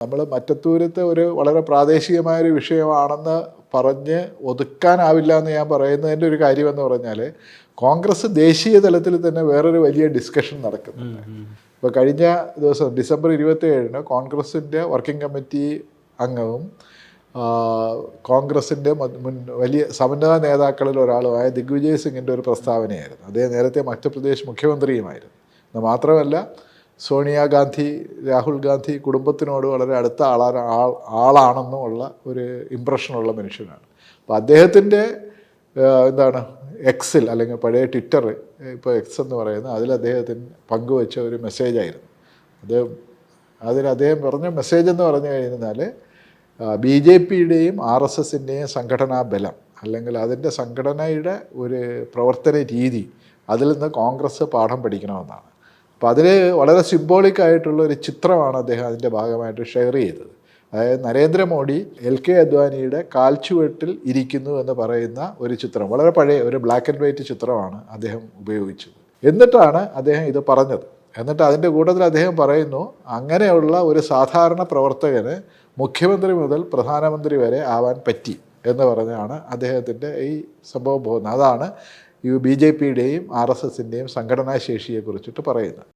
നമ്മൾ മറ്റത്തൂരത്തെ ഒരു വളരെ പ്രാദേശികമായൊരു വിഷയമാണെന്ന് പറഞ്ഞ് ഒതുക്കാനാവില്ല എന്ന് ഞാൻ പറയുന്നതിൻ്റെ ഒരു കാര്യമെന്ന് പറഞ്ഞാൽ കോൺഗ്രസ് ദേശീയ തലത്തിൽ തന്നെ വേറൊരു വലിയ ഡിസ്കഷൻ നടക്കുന്നുണ്ട്. ഇപ്പോൾ കഴിഞ്ഞ ദിവസം ഡിസംബർ 27-ന് കോൺഗ്രസിൻ്റെ വർക്കിംഗ് കമ്മിറ്റി അംഗവും കോൺഗ്രസിൻ്റെ വലിയ സമുന്നത നേതാക്കളിൽ ഒരാളുമായ ദിഗ്വിജയ് സിംഗിൻ്റെ ഒരു പ്രസ്താവനയായിരുന്നു. അദ്ദേഹം നേരത്തെ മധ്യപ്രദേശ് മുഖ്യമന്ത്രിയുമായിരുന്നു. എന്ന് മാത്രമല്ല സോണിയാഗാന്ധി, രാഹുൽ ഗാന്ധി കുടുംബത്തിനോട് വളരെ അടുത്ത ആളാണെന്നുമുള്ള ഒരു ഇമ്പ്രഷനുള്ള മനുഷ്യനാണ്. അപ്പോൾ അദ്ദേഹത്തിൻ്റെ എക്സിൽ അല്ലെങ്കിൽ പഴയ ട്വിറ്റർ, ഇപ്പോൾ എക്സ് എന്ന് പറയുന്നത്, അതിൽ അദ്ദേഹത്തിന് പങ്കുവച്ച ഒരു മെസ്സേജായിരുന്നു. അദ്ദേഹം പറഞ്ഞ മെസ്സേജ് എന്ന് പറഞ്ഞു കഴിഞ്ഞാൽ BJPയുടെയും RSSൻ്റെയും സംഘടനാ ബലം അല്ലെങ്കിൽ അതിൻ്റെ സംഘടനയുടെ ഒരു പ്രവർത്തന രീതി അതിൽ നിന്ന് കോൺഗ്രസ് പാഠം പഠിക്കണമെന്നാണ്. അപ്പോൾ അതിൽ വളരെ സിംബോളിക്കായിട്ടുള്ള ഒരു ചിത്രമാണ് അദ്ദേഹം അതിൻ്റെ ഭാഗമായിട്ട് ഷെയർ ചെയ്തത്. അതായത് നരേന്ദ്രമോദി LK അദ്വാനിയുടെ കാൽച്ചുവട്ടിൽ ഇരിക്കുന്നു എന്ന് പറയുന്ന ഒരു ചിത്രം, വളരെ പഴയ ഒരു ബ്ലാക്ക് ആൻഡ് വൈറ്റ് ചിത്രമാണ് അദ്ദേഹം ഉപയോഗിച്ചത്. എന്നിട്ടാണ് അദ്ദേഹം ഇത് പറഞ്ഞത്. എന്നിട്ട് അതിൻ്റെ കൂട്ടത്തിൽ അദ്ദേഹം പറയുന്നു, അങ്ങനെയുള്ള ഒരു സാധാരണ പ്രവർത്തകന് മുഖ്യമന്ത്രി മുതൽ പ്രധാനമന്ത്രി വരെ ആവാൻ പറ്റി എന്ന് പറഞ്ഞാണ് അദ്ദേഹത്തിൻ്റെ ഈ സംഭവം പോകുന്നത്. അതാണ് ഈ BJPയുടെയും RSSൻ്റെയും സംഘടനാ ശേഷിയെക്കുറിച്ചിട്ട് പറയുന്നത്.